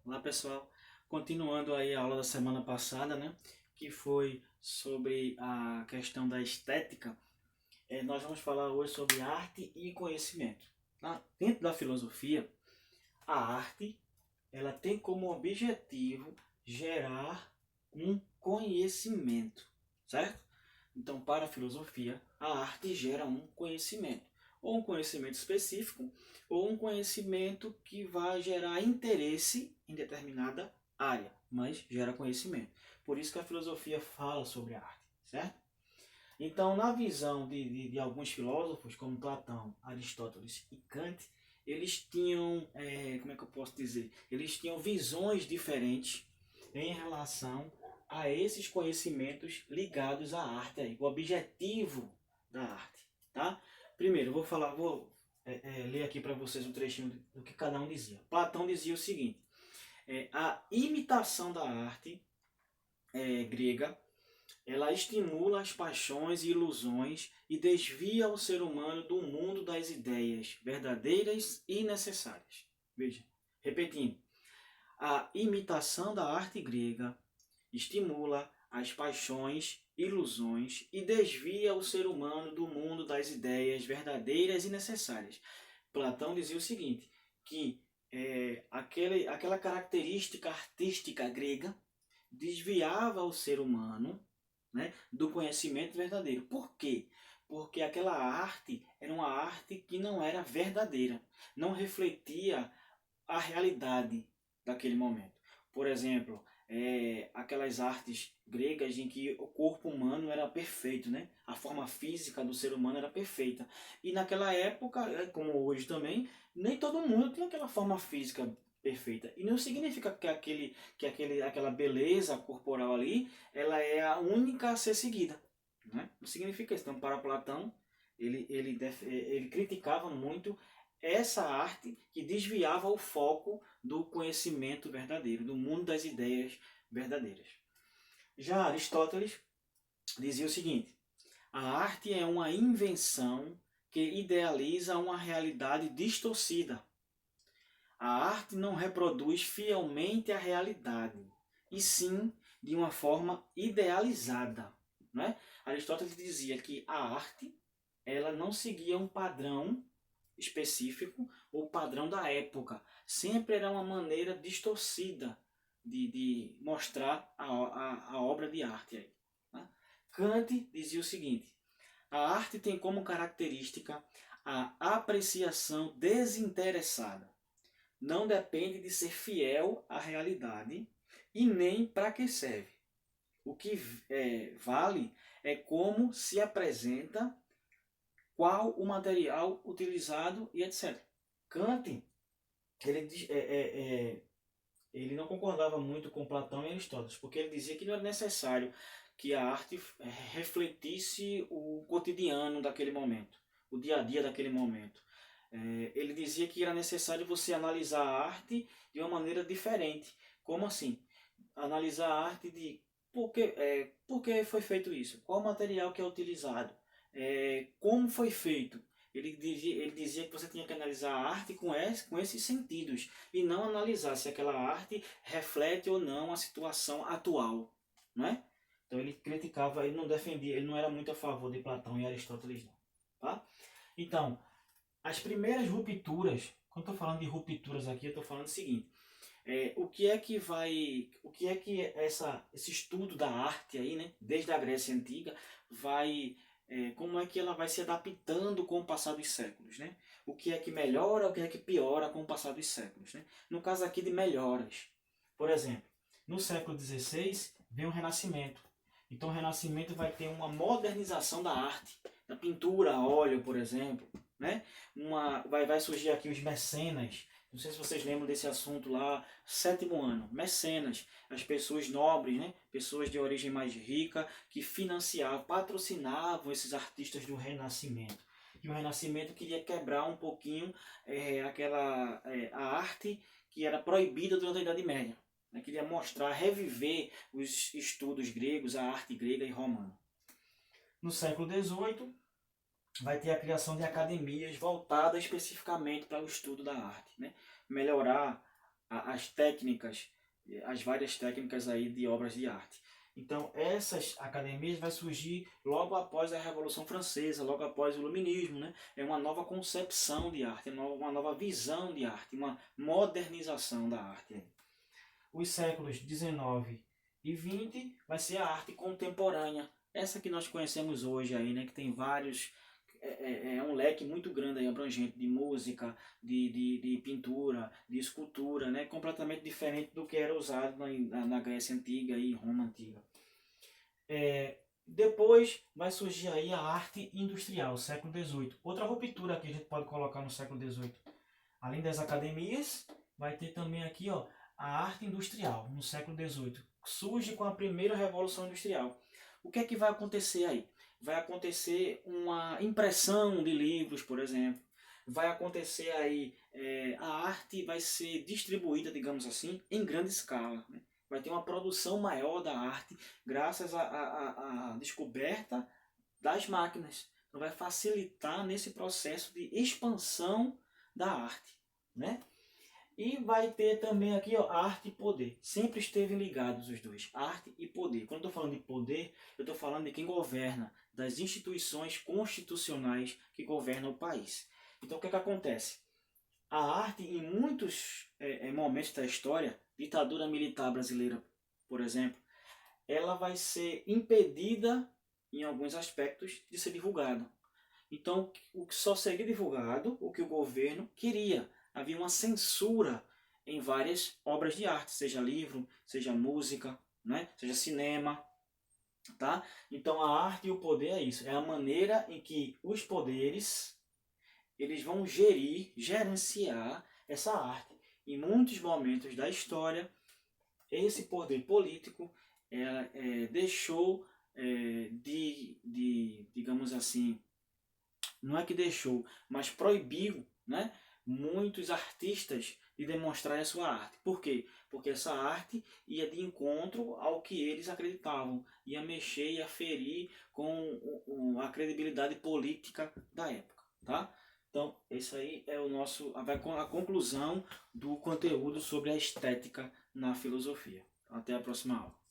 Olá pessoal, continuando aí a aula da semana passada, né, que foi sobre a questão da estética, nós vamos falar hoje sobre arte e conhecimento. Dentro da filosofia, a arte ela tem como objetivo gerar um conhecimento, certo? Então, para a filosofia, a arte gera um conhecimento, ou um conhecimento específico, ou um conhecimento que vai gerar interesse em determinada área, mas gera conhecimento. Por isso que a filosofia fala sobre a arte, certo? Então, na visão de alguns filósofos, como Platão, Aristóteles e Kant, eles tinham, como é que eu posso dizer? Eles tinham visões diferentes em relação a esses conhecimentos ligados à arte, aí, o objetivo da arte, tá? Primeiro, eu vou ler aqui para vocês um trechinho do que cada um dizia. Platão dizia o seguinte: a imitação da arte grega ela estimula as paixões e ilusões e desvia o ser humano do mundo das ideias verdadeiras e necessárias. Veja, repetindo, a imitação da arte grega estimula as paixões, ilusões e desvia o ser humano do mundo das ideias verdadeiras e necessárias. Platão dizia o seguinte, que aquela característica artística grega desviava o ser humano, né, do conhecimento verdadeiro. Por quê? Porque aquela arte era uma arte que não era verdadeira, não refletia a realidade daquele momento. Por exemplo, aquelas artes gregas em que o corpo humano era perfeito, né? A forma física do ser humano era perfeita. E naquela época, como hoje também, nem todo mundo tinha aquela forma física perfeita. E não significa aquela beleza corporal ali, ela é a única a ser seguida. Né? Não significa isso. Então, para Platão, ele criticava muito essa arte que desviava o foco do conhecimento verdadeiro, do mundo das ideias verdadeiras. Já Aristóteles dizia o seguinte: a arte é uma invenção que idealiza uma realidade distorcida. A arte não reproduz fielmente a realidade, e sim de uma forma idealizada. Né? Aristóteles dizia que a arte ela não seguia um padrão específico ou padrão da época. Sempre era uma maneira distorcida de mostrar a obra de arte. Aí, né? Kant dizia o seguinte: a arte tem como característica a apreciação desinteressada. Não depende de ser fiel à realidade e nem para que serve. O que vale é como se apresenta, qual o material utilizado e etc. Kant ele, ele não concordava muito com Platão e Aristóteles, porque ele dizia que não era necessário que a arte refletisse o cotidiano daquele momento, o dia a dia daquele momento. Ele dizia que era necessário você analisar a arte de uma maneira diferente. Como assim? Analisar a arte de por que foi feito isso? Qual o material que é utilizado? Como foi feito? Ele dizia que você tinha que analisar a arte com esses sentidos e não analisar se aquela arte reflete ou não a situação atual, não é? Então ele criticava, ele não defendia, ele não era muito a favor de Platão e Aristóteles, não, tá? Então, as primeiras rupturas, quando eu estou falando de rupturas aqui, eu estou falando o seguinte: o que é que esse estudo da arte aí, né, desde a Grécia Antiga, como é que ela vai se adaptando com o passar dos séculos, né? O que é que melhora, o que é que piora com o passar dos séculos, né? No caso aqui de melhoras, por exemplo, no século XVI vem o Renascimento. Então o Renascimento vai ter uma modernização da arte, da pintura a óleo, por exemplo, né? Vai surgir aqui os mecenas. Não sei se vocês lembram desse assunto lá, sétimo ano, mecenas, as pessoas nobres, né? Pessoas de origem mais rica que financiavam, patrocinavam esses artistas do Renascimento. E o Renascimento queria quebrar um pouquinho a arte que era proibida durante a Idade Média. Né? Queria mostrar, reviver os estudos gregos, a arte grega e romana. No século XVIII, vai ter a criação de academias voltadas especificamente para o estudo da arte, né? Melhorar as técnicas, as várias técnicas aí de obras de arte. Então essas academias vai surgir logo após a Revolução Francesa, logo após o Iluminismo, né? É uma nova concepção de arte, uma nova visão de arte, uma modernização da arte. Os séculos 19 e 20 vai ser a arte contemporânea, essa que nós conhecemos hoje aí, né? Que tem vários, é um leque muito grande aí, abrangente de música, de pintura, de escultura, né? Completamente diferente do que era usado na Grécia Antiga e Roma Antiga. Depois vai surgir aí a arte industrial, século XVIII. Outra ruptura que a gente pode colocar no século XVIII. Além das academias, vai ter também aqui ó, a arte industrial, no século XVIII. Surge com a primeira Revolução Industrial. O que é que vai acontecer aí? Vai acontecer uma impressão de livros, por exemplo. Vai acontecer aí, a arte vai ser distribuída, digamos assim, em grande escala, né? Vai ter uma produção maior da arte graças à descoberta das máquinas. Então vai facilitar nesse processo de expansão da arte, né? E vai ter também aqui ó, arte e poder. Sempre esteve ligados os dois, arte e poder. Quando eu estou falando de poder, eu estou falando de quem governa, das instituições constitucionais que governam o país. Então o que acontece? A arte, em muitos momentos da história, ditadura militar brasileira, por exemplo, ela vai ser impedida, em alguns aspectos, de ser divulgada. Então, o que só seria divulgado, o que o governo queria. Havia uma censura em várias obras de arte, seja livro, seja música, né? Seja cinema. Tá? Então, a arte e o poder é isso. É a maneira em que os poderes eles vão gerenciar essa arte. Em muitos momentos da história, esse poder político deixou digamos assim, não é que deixou, mas proibiu, né, muitos artistas de demonstrar a sua arte. Por quê? Porque essa arte ia de encontro ao que eles acreditavam, ia mexer, ia ferir com a credibilidade política da época, tá? Então, esse aí é a conclusão do conteúdo sobre a estética na filosofia. Até a próxima aula.